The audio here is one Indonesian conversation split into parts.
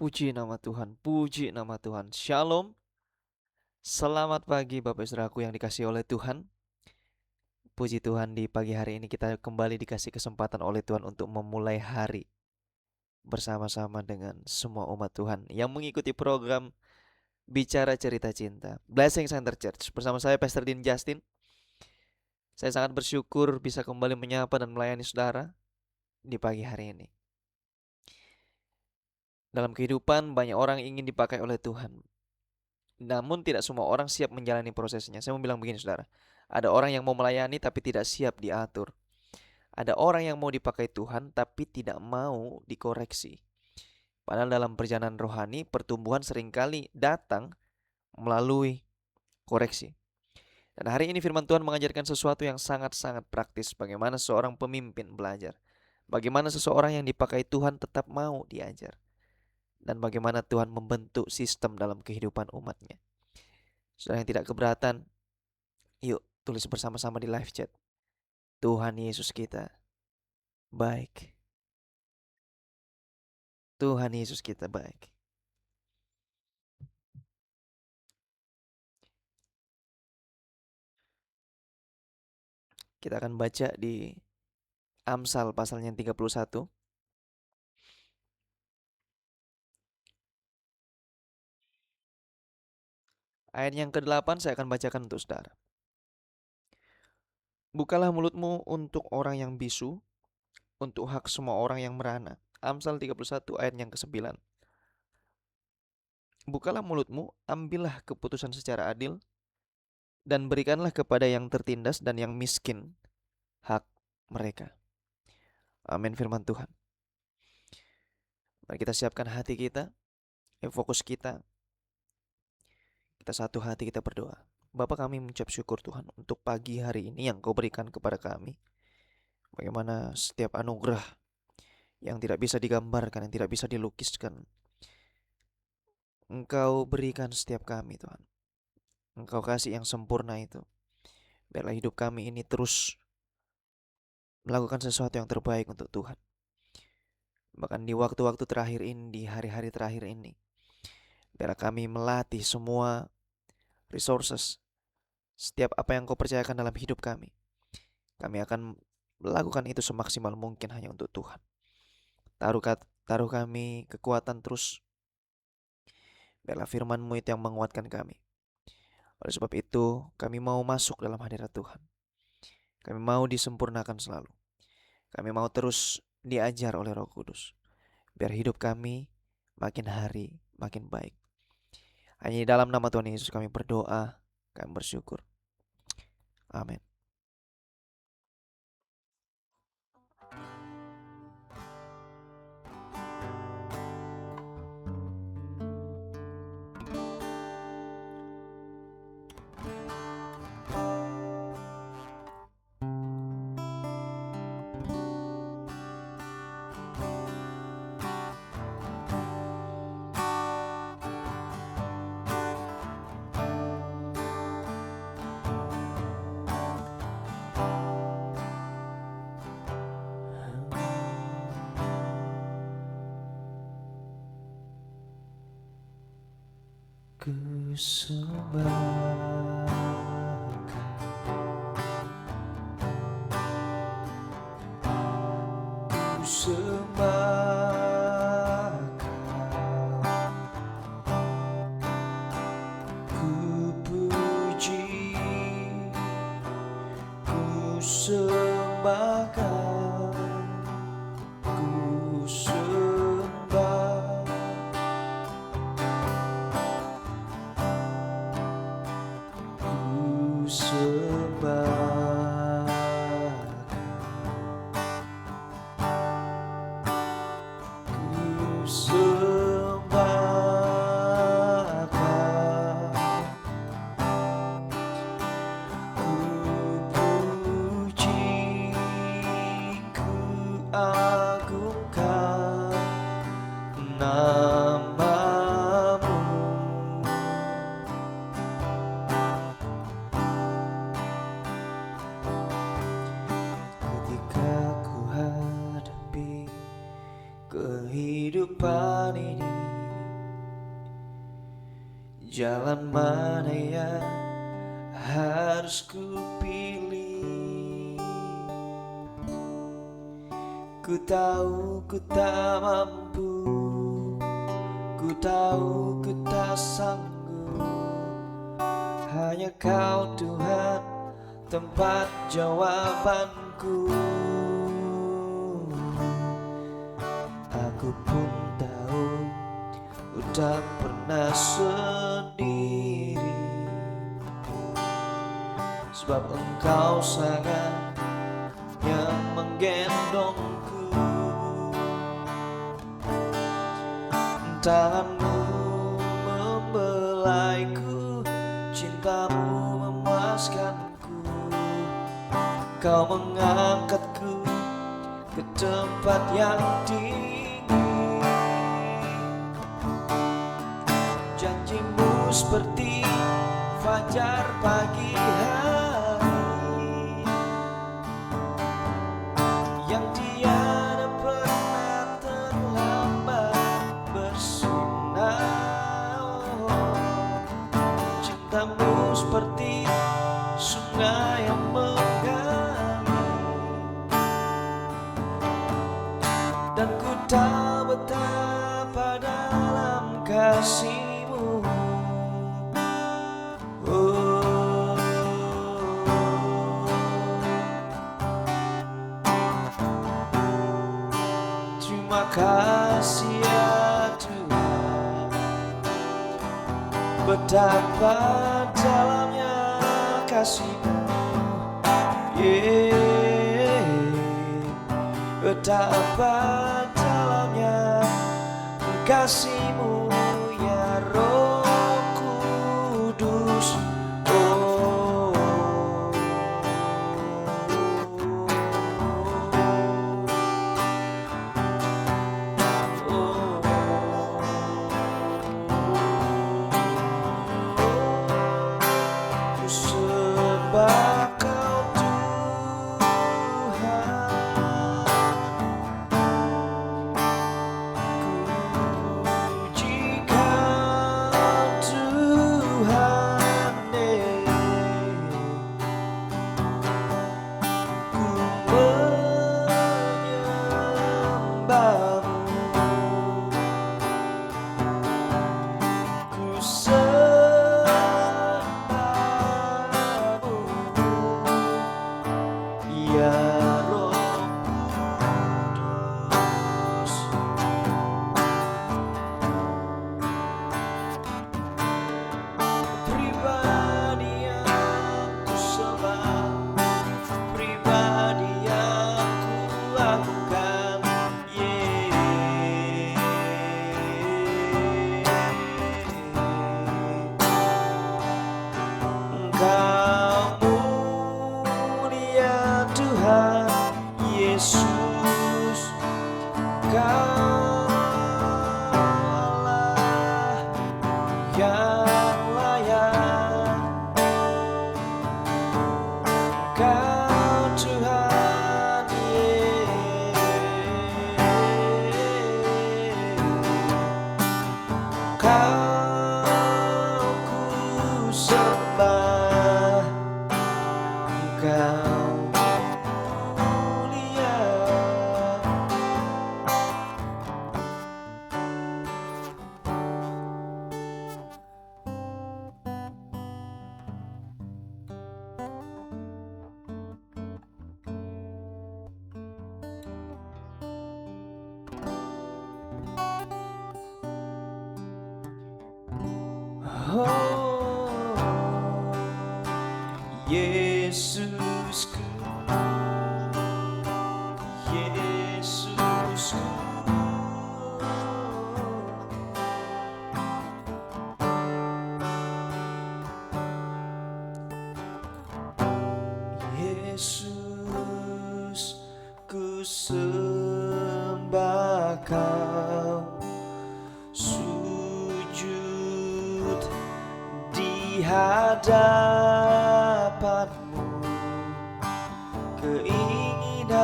Puji nama Tuhan, puji nama Tuhan. Shalom, selamat pagi Bapak Saudaraku yang dikasihi oleh Tuhan. Puji Tuhan, di pagi hari ini kita kembali dikasih kesempatan oleh Tuhan untuk memulai hari bersama-sama dengan semua umat Tuhan yang mengikuti program Bicara Cerita Cinta Blessing Center Church. Bersama saya Pastor Dean Justin. Saya sangat bersyukur bisa kembali menyapa dan melayani saudara di pagi hari ini. Dalam kehidupan banyak orang ingin dipakai oleh Tuhan, namun tidak semua orang siap menjalani prosesnya. Saya mau bilang begini saudara, ada orang yang mau melayani tapi tidak siap diatur. Ada orang yang mau dipakai Tuhan tapi tidak mau dikoreksi. Padahal dalam perjalanan rohani, pertumbuhan seringkali datang melalui koreksi. Dan hari ini firman Tuhan mengajarkan sesuatu yang sangat-sangat praktis. Bagaimana seorang pemimpin belajar, bagaimana seseorang yang dipakai Tuhan tetap mau diajar, dan bagaimana Tuhan membentuk sistem dalam kehidupan umatnya. Saudara yang tidak keberatan, yuk tulis bersama-sama di live chat. Tuhan Yesus kita baik. Tuhan Yesus kita baik. Kita akan baca di Amsal pasalnya yang 31. Ayat yang ke-8 saya akan bacakan untuk saudara. Bukalah mulutmu untuk orang yang bisu, untuk hak semua orang yang merana. Amsal 31 ayat yang ke-9. Bukalah mulutmu, ambillah keputusan secara adil, dan berikanlah kepada yang tertindas dan yang miskin hak mereka. Amin firman Tuhan. Mari kita siapkan hati kita, fokus kita. Kita satu hati, kita berdoa. Bapa, kami mengucap syukur Tuhan untuk pagi hari ini yang Kau berikan kepada kami. Bagaimana setiap anugerah yang tidak bisa digambarkan, yang tidak bisa dilukiskan, Engkau berikan setiap kami Tuhan. Engkau kasih yang sempurna itu. Biarlah hidup kami ini terus melakukan sesuatu yang terbaik untuk Tuhan. Bahkan di waktu-waktu terakhir ini, di hari-hari terakhir ini, biarlah kami melatih semua resources, setiap apa yang Kau percayakan dalam hidup kami. Kami akan melakukan itu semaksimal mungkin hanya untuk Tuhan. Taruh kami kekuatan terus. Biarlah firman-Mu itu yang menguatkan kami. Oleh sebab itu, kami mau masuk dalam hadirat Tuhan. Kami mau disempurnakan selalu. Kami mau terus diajar oleh Roh Kudus. Biar hidup kami makin hari makin baik. Hanya di dalam nama Tuhan Yesus kami berdoa, kami bersyukur. Amin. Ku sembah, ku sembah, ku puji, ku sembahkan, ku sembah, ku sembah, ku sembahkan, ku puji, ku agungkan nama-Mu. Ketika ku hadapi kehidupan ini, Jalan mana yang harus ku pilih? Ku tahu ku tak mampu, ku tahu ku tak sanggup. Hanya Kau Tuhan tempat jawabanku. Aku pun tahu ku tak pernah sendiri, sebab Engkau sangat yang menggendongku. Tanganmu membelaiku, cintamu memuaskanku. Kau mengangkatku ke tempat yang tinggi. Janjimu seperti fajar pagi hari, yang tiada pernah terlambat bersinar. Cintamu seperti sungai yang mengalir, dan ku tahu betapa dalam kasih-Mu. Oh, terima kasih ya Tuhan, betapa dalamnya kasih-Mu. Yeah. Betapa dalamnya kasih-Mu ya Roh Kudus. Oh, ku sembah Kau ya Roh Kudus. Pribadi yang ku sembah, pribadi yang ku agungkan. Engkau mulia Tuhan Yesus, Kau Allah yang layak. Kau Tuhan, Kau ku sembah, Kau mulia. Oh, Yesusku, Yesusku. Yesus, ku sembah Kau, sujud di hadapan-Mu. Keinginan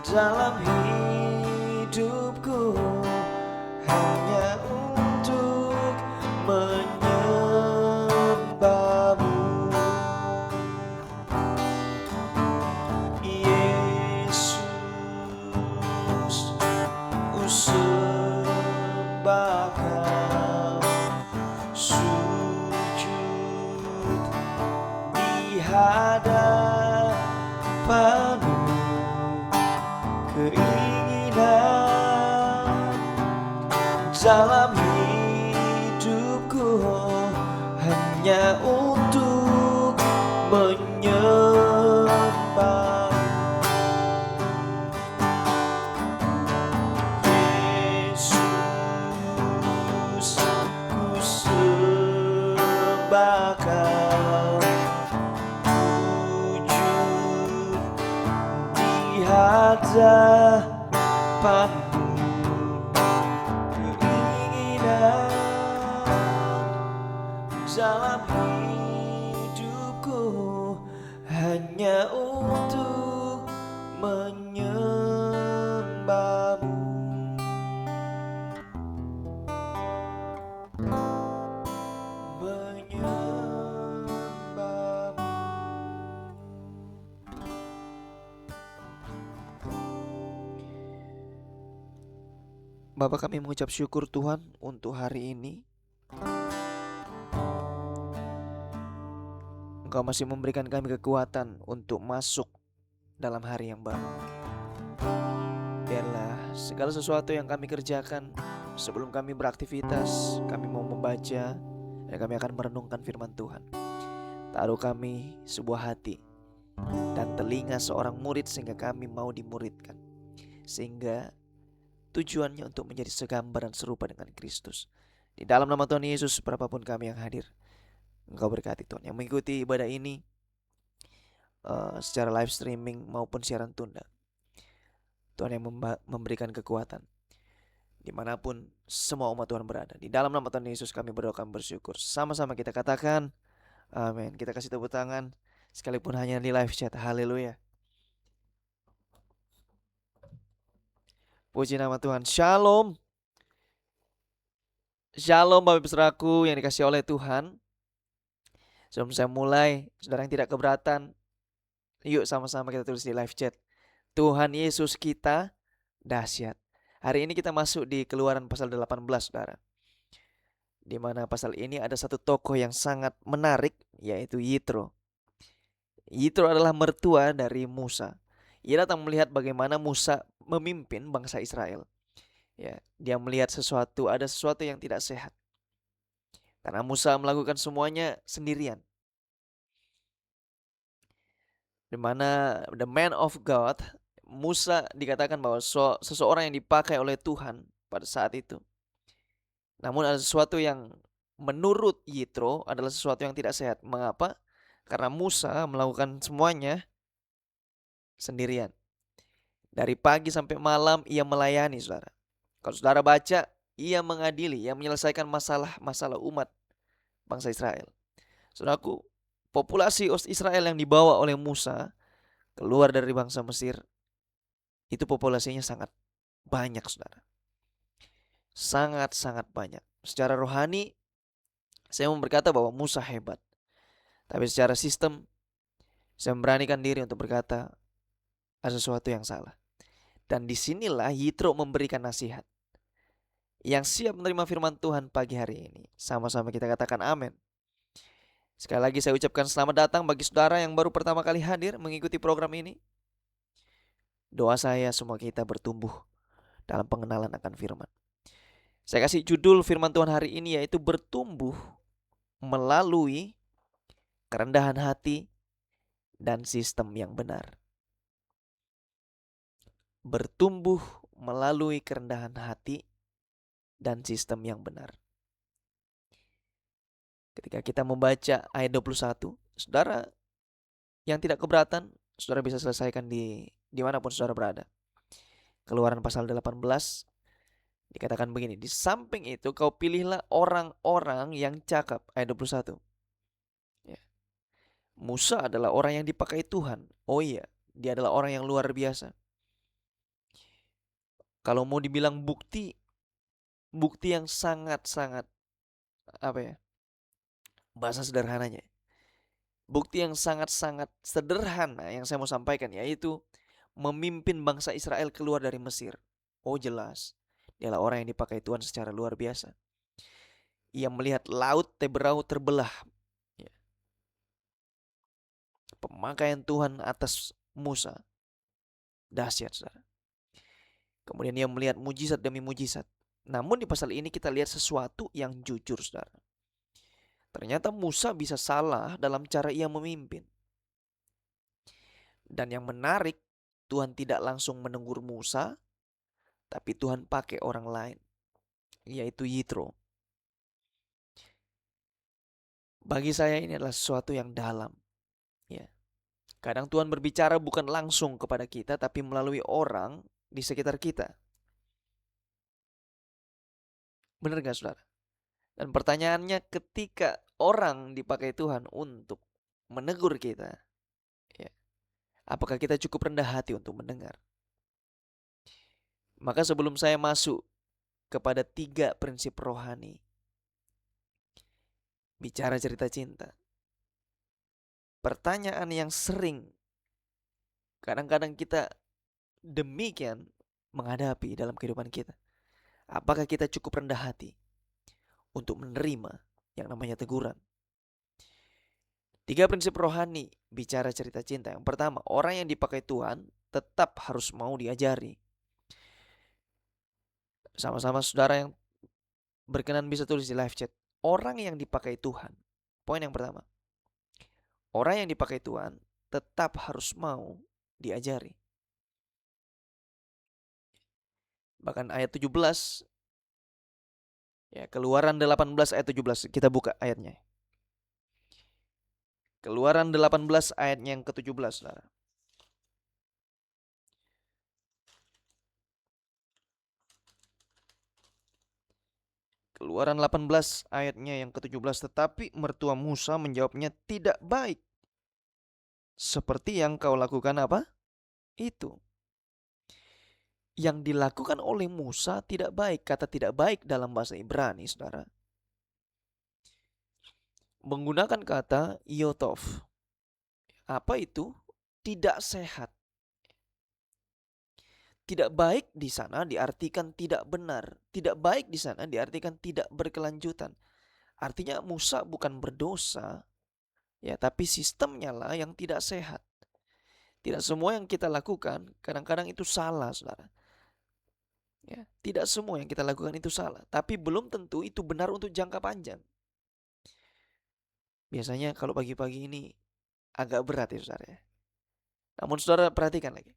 dalam hidupku hanya untuk hadapanmu, keinginan dalam hidupku hanya untuk menyembah Yesus. Ku sembah Kau, wujud di hadapanmu, keinginan dalam hidupku hanya untuk menyembahmu. Bapak, kami mengucap syukur Tuhan untuk hari ini. Engkau masih memberikan kami kekuatan untuk masuk dalam hari yang baru. Biarlah segala sesuatu yang kami kerjakan sebelum kami beraktivitas, kami mau membaca dan kami akan merenungkan firman Tuhan. Taruh kami sebuah hati dan telinga seorang murid sehingga kami mau dimuridkan, sehingga tujuannya untuk menjadi segambar dan serupa dengan Kristus. Di dalam nama Tuhan Yesus, berapapun kami yang hadir, Engkau berkati Tuhan. Yang mengikuti ibadah ini secara live streaming maupun siaran tunda, Tuhan yang memberikan kekuatan dimanapun semua umat Tuhan berada. Di dalam nama Tuhan Yesus kami berdoa, kami bersyukur. Sama-sama kita katakan amin. Kita kasih tepuk tangan sekalipun hanya di live chat. Haleluya. Puji nama Tuhan. Shalom. Shalom Bapak Ibu Saudaraku yang dikasihi oleh Tuhan. Sebelum saya mulai, saudara yang tidak keberatan, yuk sama-sama kita tulis di live chat. Tuhan Yesus kita dahsyat. Hari ini kita masuk di Keluaran pasal 18, saudara. Di mana pasal ini ada satu tokoh yang sangat menarik, yaitu Yitro. Yitro adalah mertua dari Musa. Ia datang melihat bagaimana Musa memimpin bangsa Israel. Ya, dia melihat ada sesuatu yang tidak sehat. Karena Musa melakukan semuanya sendirian. Di mana the man of God, Musa dikatakan bahwa seseorang yang dipakai oleh Tuhan pada saat itu. Namun ada sesuatu yang menurut Yitro adalah sesuatu yang tidak sehat. Mengapa? Karena Musa melakukan semuanya sendirian. Dari pagi sampai malam ia melayani, saudara. Kalau saudara baca, ia mengadili, ia menyelesaikan masalah umat bangsa Israel. Saudaraku, populasi Israel yang dibawa oleh Musa keluar dari bangsa Mesir, itu populasinya sangat banyak, saudara. Sangat-sangat banyak. Secara rohani, saya mau berkata bahwa Musa hebat. Tapi secara sistem, saya memberanikan diri untuk berkata ada sesuatu yang salah. Dan disinilah Yitro memberikan nasihat. Yang siap menerima firman Tuhan pagi hari ini, sama-sama kita katakan amin. Sekali lagi saya ucapkan selamat datang bagi saudara yang baru pertama kali hadir mengikuti program ini. Doa saya semua kita bertumbuh dalam pengenalan akan firman. Saya kasih judul firman Tuhan hari ini yaitu bertumbuh melalui kerendahan hati dan sistem yang benar. Bertumbuh melalui kerendahan hati dan sistem yang benar. Ketika kita membaca ayat 21, saudara yang tidak keberatan, saudara bisa selesaikan di dimanapun saudara berada. Keluaran pasal 18 dikatakan begini, di samping itu kau pilihlah orang-orang yang cakap. Ayat 21. Ya. Musa adalah orang yang dipakai Tuhan. Oh iya, dia adalah orang yang luar biasa. Kalau mau dibilang bukti yang sangat-sangat bahasa sederhananya. Bukti yang sangat-sangat sederhana yang saya mau sampaikan yaitu memimpin bangsa Israel keluar dari Mesir. Oh jelas, dia adalah orang yang dipakai Tuhan secara luar biasa. Ia melihat laut Teberau terbelah. Pemakaian Tuhan atas Musa dahsyat, saudara. Kemudian dia melihat mujizat demi mujizat. Namun di pasal ini kita lihat sesuatu yang jujur, saudara. Ternyata Musa bisa salah dalam cara ia memimpin. Dan yang menarik, Tuhan tidak langsung menegur Musa, tapi Tuhan pakai orang lain, yaitu Yitro. Bagi saya ini adalah sesuatu yang dalam. Ya. Kadang Tuhan berbicara bukan langsung kepada kita, tapi melalui orang di sekitar kita. Benar gak, saudara? Dan pertanyaannya, ketika orang dipakai Tuhan untuk menegur kita, ya, apakah kita cukup rendah hati untuk mendengar? Maka sebelum saya masuk kepada 3 prinsip rohani, bicara cerita cinta, pertanyaan yang sering kadang-kadang kita demikian menghadapi dalam kehidupan kita, apakah kita cukup rendah hati untuk menerima yang namanya teguran? 3 prinsip rohani bicara cerita cinta. Yang pertama, orang yang dipakai Tuhan tetap harus mau diajari. Sama-sama saudara yang berkenan bisa tulis di live chat. Orang yang dipakai Tuhan, poin yang pertama, orang yang dipakai Tuhan tetap harus mau diajari. Bahkan ayat 17, ya, Keluaran 18 ayat 17, kita buka ayatnya. Keluaran 18 ayatnya yang ke-17, saudara. Keluaran 18 ayatnya yang ke-17, tetapi mertua Musa menjawabnya, tidak baik seperti yang kau lakukan apa? Itu. Yang dilakukan oleh Musa tidak baik. Kata tidak baik dalam bahasa Ibrani, saudara, menggunakan kata yotov. Apa itu? Tidak sehat. Tidak baik di sana diartikan tidak benar. Tidak baik di sana diartikan tidak berkelanjutan. Artinya Musa bukan berdosa, ya, tapi sistemnya lah yang tidak sehat. Tidak semua yang kita lakukan kadang-kadang itu salah, saudara. Ya, tidak semua yang kita lakukan itu salah, tapi belum tentu itu benar untuk jangka panjang. Biasanya kalau pagi-pagi ini agak berat ya, saudara. Namun saudara perhatikan lagi.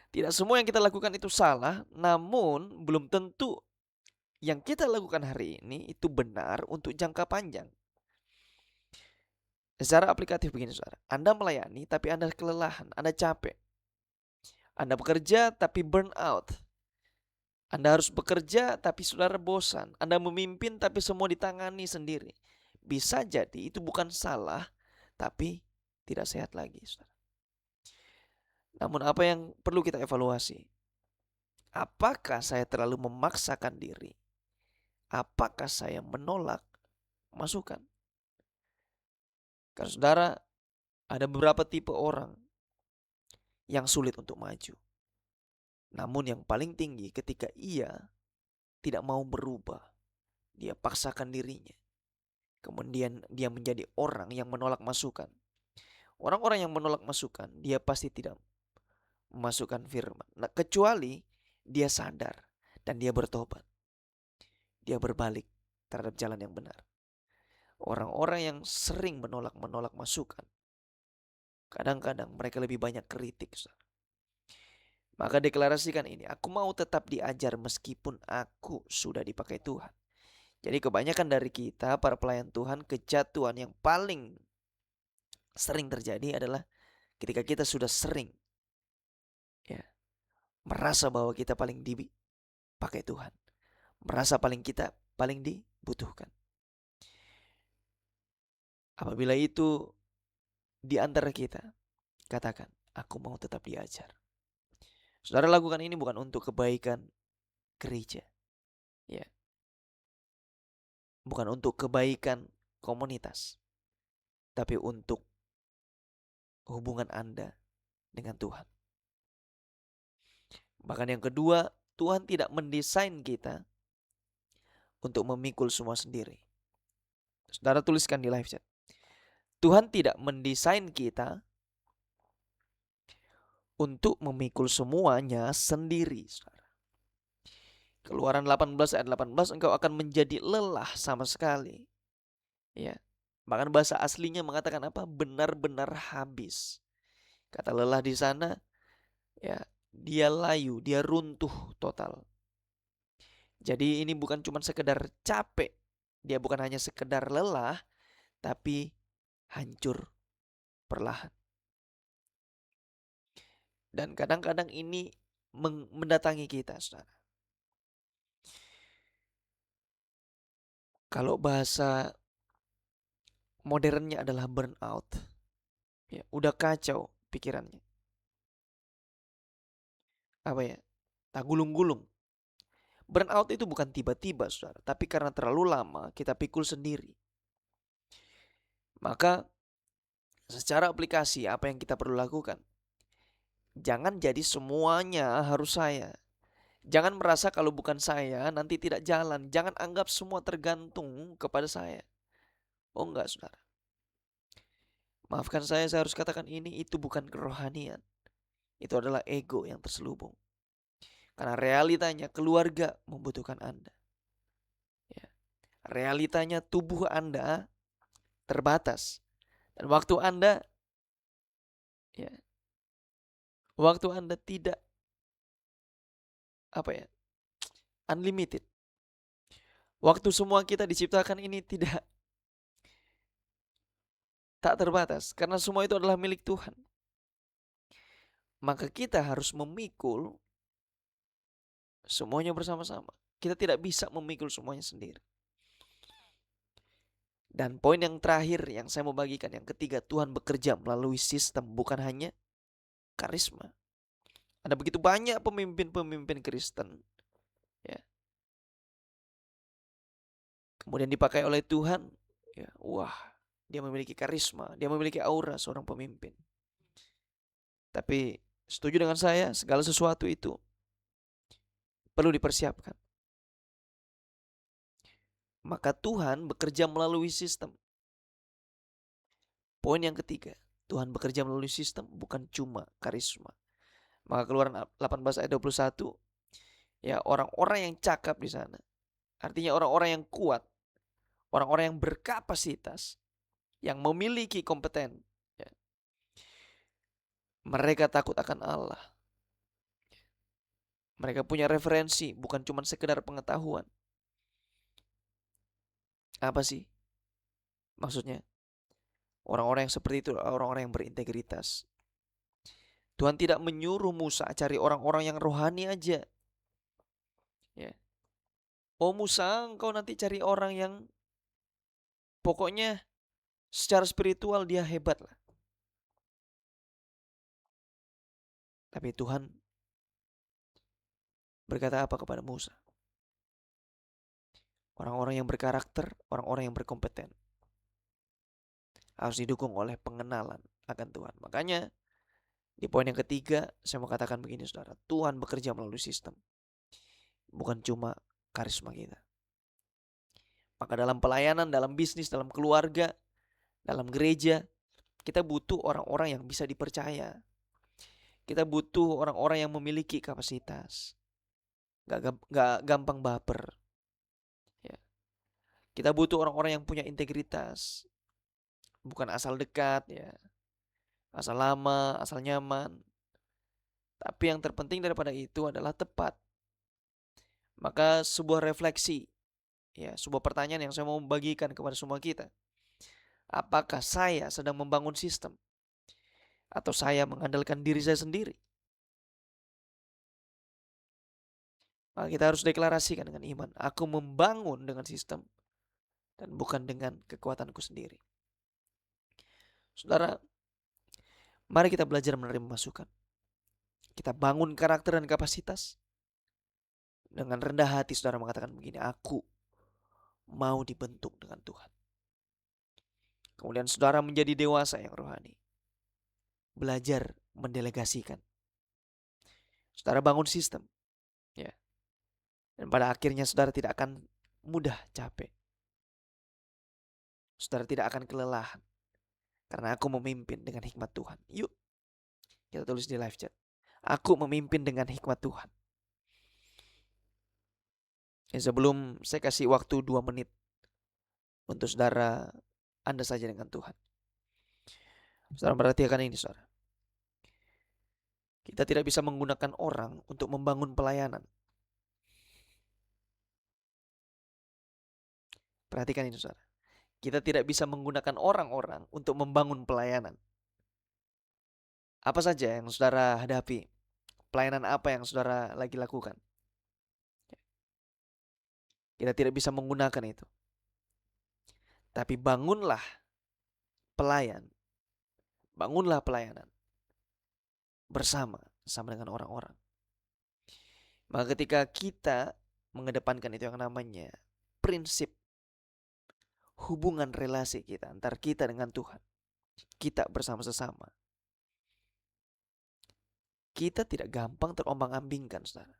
Tidak semua yang kita lakukan itu salah, namun belum tentu yang kita lakukan hari ini itu benar untuk jangka panjang. Secara aplikatif begini, saudara. Anda melayani tapi Anda kelelahan, Anda capek. Anda bekerja tapi burn out. Anda harus bekerja tapi saudara bosan. Anda memimpin tapi semua ditangani sendiri. Bisa jadi itu bukan salah, tapi tidak sehat lagi, saudara. Namun apa yang perlu kita evaluasi? Apakah saya terlalu memaksakan diri? Apakah saya menolak masukan? Karena saudara, ada beberapa tipe orang yang sulit untuk maju. Namun yang paling tinggi ketika ia tidak mau berubah, dia paksakan dirinya. Kemudian dia menjadi orang yang menolak masukan. Orang-orang yang menolak masukan, dia pasti tidak memasukkan firman. Nah, kecuali dia sadar dan dia bertobat. Dia berbalik terhadap jalan yang benar. Orang-orang yang sering menolak masukan, kadang-kadang mereka lebih banyak kritik. Maka deklarasikan ini, aku mau tetap diajar meskipun aku sudah dipakai Tuhan. Jadi kebanyakan dari kita, para pelayan Tuhan, kejatuhan yang paling sering terjadi adalah ketika kita sudah sering, ya, merasa bahwa kita paling dipakai Tuhan. Merasa paling dibutuhkan. Apabila itu di antara kita, katakan, aku mau tetap diajar. Saudara lakukan ini bukan untuk kebaikan gereja, ya, bukan untuk kebaikan komunitas, tapi untuk hubungan Anda dengan Tuhan. Bahkan yang kedua, Tuhan tidak mendesain kita untuk memikul semua sendiri. Saudara tuliskan di live chat. Tuhan tidak mendesain kita untuk memikul semuanya sendiri, saudara. Keluaran 18 ayat 18, engkau akan menjadi lelah sama sekali. Ya. Bahkan bahasa aslinya mengatakan apa? Benar-benar habis. Kata lelah di sana, ya, dia layu, dia runtuh total. Jadi ini bukan cuma sekedar capek. Dia bukan hanya sekedar lelah, tapi hancur perlahan. Dan kadang-kadang ini mendatangi kita, saudara. Kalau bahasa modernnya adalah burnout. Ya, udah kacau pikirannya. Apa ya? Tak gulung-gulung. Burnout itu bukan tiba-tiba, saudara, tapi karena terlalu lama kita pikul sendiri. Maka secara aplikasi apa yang kita perlu lakukan? Jangan jadi semuanya harus saya. Jangan merasa kalau bukan saya nanti tidak jalan. Jangan anggap semua tergantung kepada saya. Oh enggak, saudara. Maafkan saya harus katakan ini, itu bukan kerohanian. Itu adalah ego yang terselubung. Karena realitanya keluarga membutuhkan Anda. Ya. Realitanya tubuh Anda terbatas. Dan ya, waktu Anda tidak unlimited. Waktu semua kita diciptakan ini tak terbatas. Karena semua itu adalah milik Tuhan. Maka kita harus memikul semuanya bersama-sama. Kita tidak bisa memikul semuanya sendiri. Dan poin yang terakhir yang saya mau bagikan, yang ketiga, Tuhan bekerja melalui sistem, bukan hanya karisma. Ada begitu banyak pemimpin-pemimpin Kristen, ya, kemudian dipakai oleh Tuhan, ya, wah, dia memiliki karisma, dia memiliki aura seorang pemimpin. Tapi setuju dengan saya, segala sesuatu itu perlu dipersiapkan. Maka Tuhan bekerja melalui sistem. Poin yang ketiga, Tuhan bekerja melalui sistem, bukan cuma karisma. Maka Keluaran 18 ayat 21, ya, orang-orang yang cakap di sana. Artinya orang-orang yang kuat, orang-orang yang berkapasitas, yang memiliki kompeten. Ya. Mereka takut akan Allah. Mereka punya referensi, bukan cuma sekedar pengetahuan. Apa sih maksudnya? Orang-orang yang seperti itu, orang-orang yang berintegritas. Tuhan tidak menyuruh Musa cari orang-orang yang rohani aja. Ya. Oh Musa, engkau nanti cari orang yang pokoknya secara spiritual dia hebat lah. Tapi Tuhan berkata apa kepada Musa? Orang-orang yang berkarakter, orang-orang yang berkompeten harus didukung oleh pengenalan akan Tuhan. Makanya di poin yang ketiga saya mau katakan begini, saudara. Tuhan bekerja melalui sistem, bukan cuma karisma kita. Maka dalam pelayanan, dalam bisnis, dalam keluarga, dalam gereja, kita butuh orang-orang yang bisa dipercaya. Kita butuh orang-orang yang memiliki kapasitas, gak gampang baper. Ya. Kita butuh orang-orang yang punya integritas, bukan asal dekat, ya, asal lama, asal nyaman. Tapi yang terpenting daripada itu adalah tepat. Maka sebuah refleksi, ya, sebuah pertanyaan yang saya mau bagikan kepada semua kita. Apakah saya sedang membangun sistem? Atau saya mengandalkan diri saya sendiri? Maka kita harus deklarasikan dengan iman. Aku membangun dengan sistem dan bukan dengan kekuatanku sendiri. Saudara, mari kita belajar menerima masukan. Kita bangun karakter dan kapasitas. Dengan rendah hati saudara mengatakan begini, aku mau dibentuk dengan Tuhan. Kemudian saudara menjadi dewasa yang rohani. Belajar mendelegasikan. Saudara bangun sistem. Ya. Dan pada akhirnya saudara tidak akan mudah capek. Saudara tidak akan kelelahan. Karena aku memimpin dengan hikmat Tuhan. Yuk, kita tulis di live chat. Aku memimpin dengan hikmat Tuhan. Sebelum saya kasih waktu 2 menit untuk saudara, Anda saja dengan Tuhan. Saudara perhatikan ini, saudara. Kita tidak bisa menggunakan orang untuk membangun pelayanan. Perhatikan ini, saudara. Kita tidak bisa menggunakan orang-orang untuk membangun pelayanan. Apa saja yang saudara hadapi? Pelayanan apa yang saudara lagi lakukan? Kita tidak bisa menggunakan itu. Tapi bangunlah pelayan. Bangunlah pelayanan bersama dengan orang-orang. Maka ketika kita mengedepankan itu yang namanya prinsip hubungan relasi kita antar kita dengan Tuhan, kita bersama sesama, kita tidak gampang terombang-ambingkan, saudara.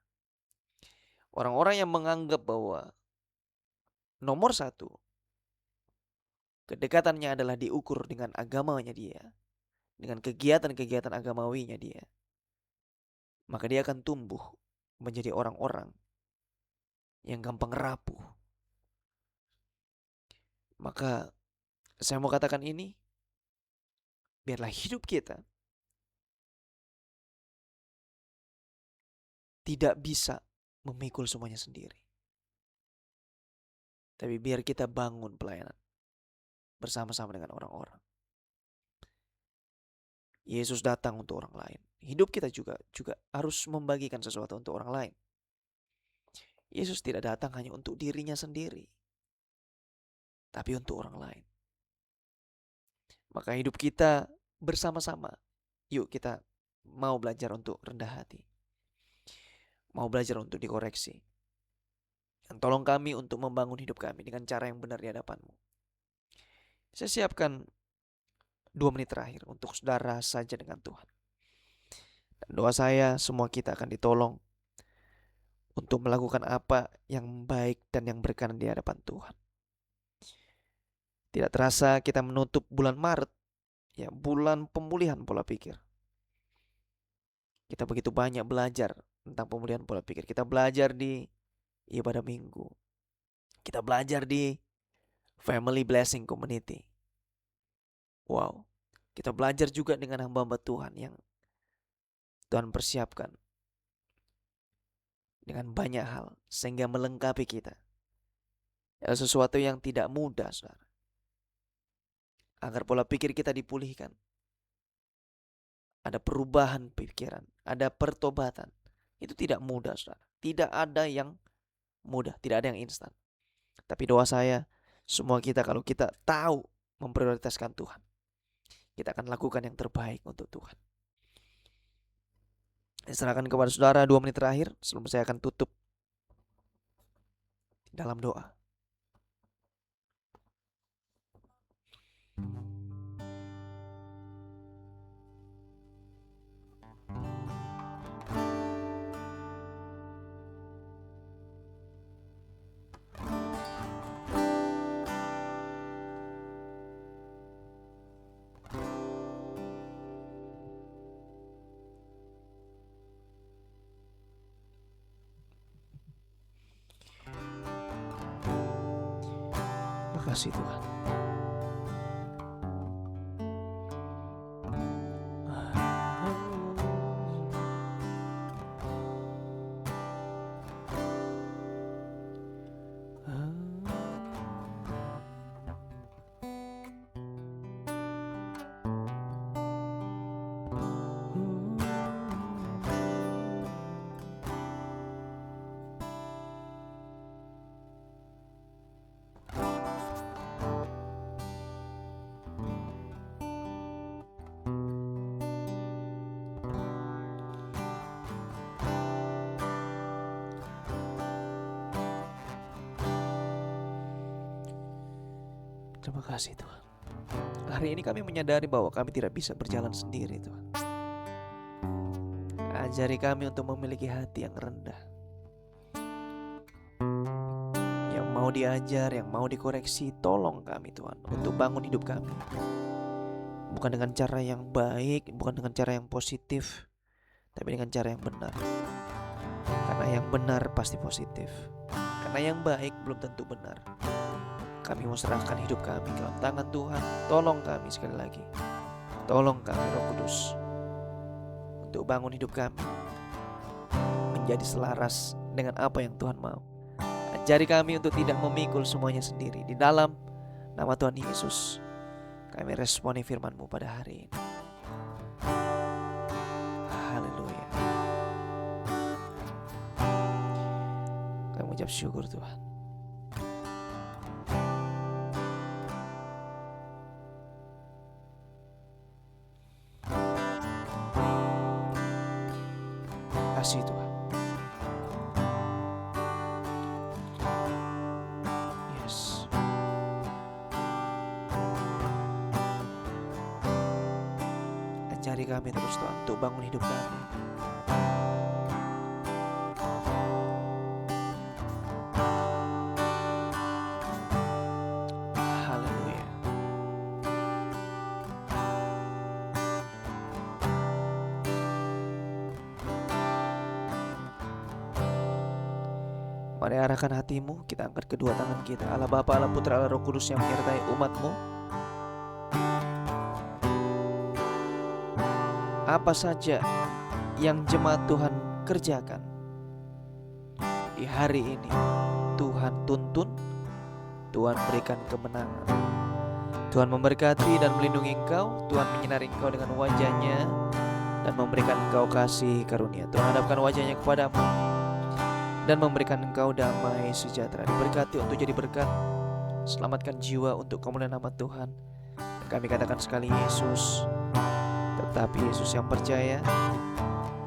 Orang-orang yang menganggap bahwa nomor satu kedekatannya adalah diukur dengan agamanya dia, dengan kegiatan-kegiatan agamawinya dia, maka dia akan tumbuh menjadi orang-orang yang gampang rapuh. Maka saya mau katakan ini, biarlah hidup kita tidak bisa memikul semuanya sendiri. Tapi biar kita bangun pelayanan bersama-sama dengan orang-orang. Yesus datang untuk orang lain. Hidup kita juga harus membagikan sesuatu untuk orang lain. Yesus tidak datang hanya untuk dirinya sendiri, tapi untuk orang lain. Maka hidup kita bersama-sama. Yuk kita mau belajar untuk rendah hati. Mau belajar untuk dikoreksi. Dan tolong kami untuk membangun hidup kami dengan cara yang benar di hadapan-Mu. Saya siapkan 2 menit terakhir untuk saudara saja dengan Tuhan. Dan doa saya semua kita akan ditolong untuk melakukan apa yang baik dan yang berkenan di hadapan Tuhan. Tidak terasa kita menutup bulan Maret, ya, bulan pemulihan pola pikir. Kita begitu banyak belajar tentang pemulihan pola pikir. Kita belajar di ibadah minggu. Kita belajar di Family Blessing Community. Wow. Kita belajar juga dengan hamba-hamba Tuhan yang Tuhan persiapkan dengan banyak hal sehingga melengkapi kita. Ya, sesuatu yang tidak mudah, saudara. Agar pola pikir kita dipulihkan. Ada perubahan pikiran, ada pertobatan. Itu tidak mudah, saudara. Tidak ada yang mudah, tidak ada yang instan. Tapi doa saya, semua kita kalau kita tahu memprioritaskan Tuhan, kita akan lakukan yang terbaik untuk Tuhan. Saya serahkan kepada saudara 2 menit terakhir sebelum saya akan tutup dalam doa. Terima kasih Tuhan. Terima kasih Tuhan. Hari ini kami menyadari bahwa kami tidak bisa berjalan sendiri Tuhan. Ajari kami untuk memiliki hati yang rendah, yang mau diajar, yang mau dikoreksi. Tolong kami Tuhan untuk bangun hidup kami, bukan dengan cara yang baik, bukan dengan cara yang positif, tapi dengan cara yang benar. Karena yang benar pasti positif. Karena yang baik belum tentu benar. Kami mau serahkan hidup kami ke dalam tangan Tuhan. Tolong kami sekali lagi. Tolong kami Roh Kudus untuk bangun hidup kami menjadi selaras dengan apa yang Tuhan mau. Ajari kami untuk tidak memikul semuanya sendiri. Di dalam nama Tuhan Yesus kami responi firman-Mu pada hari ini. Haleluya. Kami mengucap syukur Tuhan. Kasih Tuhan. Yes. Ajari kami terus Tuhan untuk bangun hidup kami. Haleluya. Mari arahkan hatimu, kita angkat kedua tangan kita. Allah Bapa, Allah Putra, Allah Roh Kudus yang menyertai umat-Mu. Apa saja yang jemaat Tuhan kerjakan di hari ini, Tuhan tuntun, Tuhan berikan kemenangan. Tuhan memberkati dan melindungi engkau. Tuhan menyinari engkau dengan wajah-Nya dan memberikan engkau kasih karunia. Tuhan hadapkan wajah-Nya kepadamu dan memberikan engkau damai sejahtera. Diberkati untuk jadi berkat. Selamatkan jiwa untuk kemuliaan nama Tuhan. Dan kami katakan sekali Yesus, tetapi Yesus yang percaya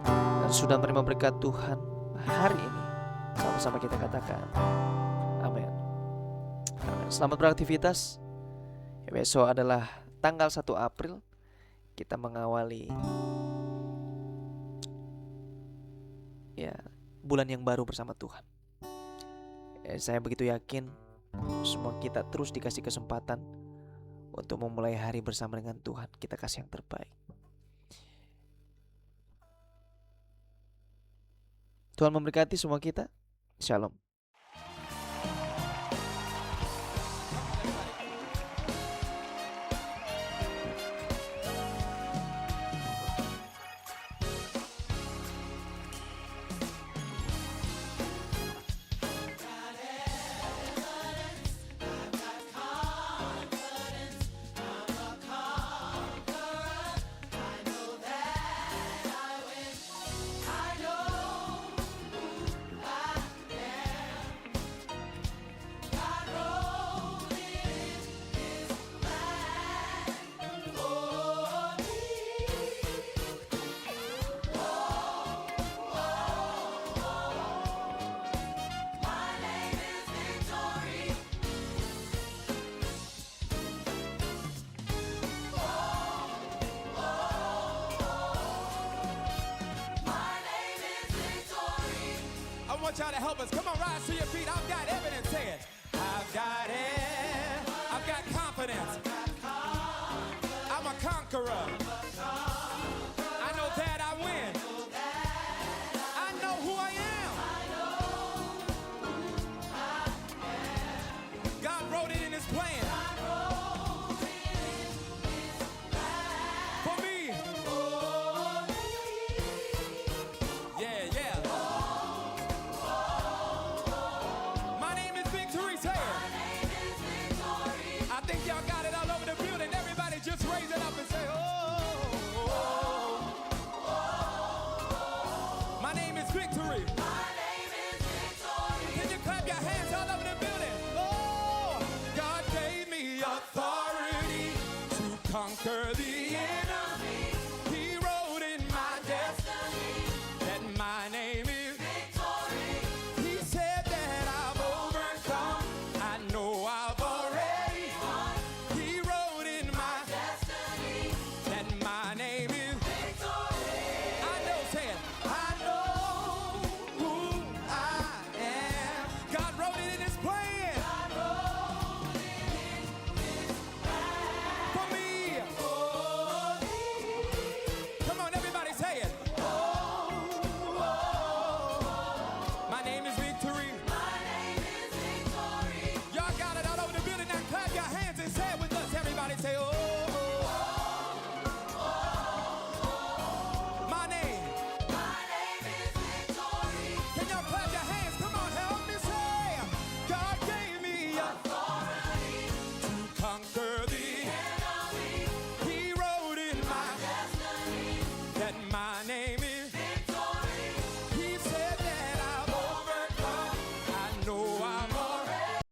dan sudah menerima berkat Tuhan hari ini, sama-sama kita katakan amin. Selamat beraktivitas. Besok adalah tanggal 1 April. Kita mengawali bulan yang baru bersama Tuhan. Saya begitu yakin semua kita terus dikasih kesempatan untuk memulai hari bersama dengan Tuhan. Kita kasih yang terbaik. Tuhan memberkati semua kita. Shalom. I want y'all to help us. Come on, rise to your feet. I've got evidence. Say it. I've got it. I've got confidence. I'm a conqueror. I know that I win. I know who I am. God wrote it in His plan. For me. Yeah, yeah. My name is Victory. Say it. I think y'all got it all over the building. Everybody just raise it up and say, oh. My name is Victory. Can you clap your hands all over the building? Oh, God gave me authority to conquer the enemy.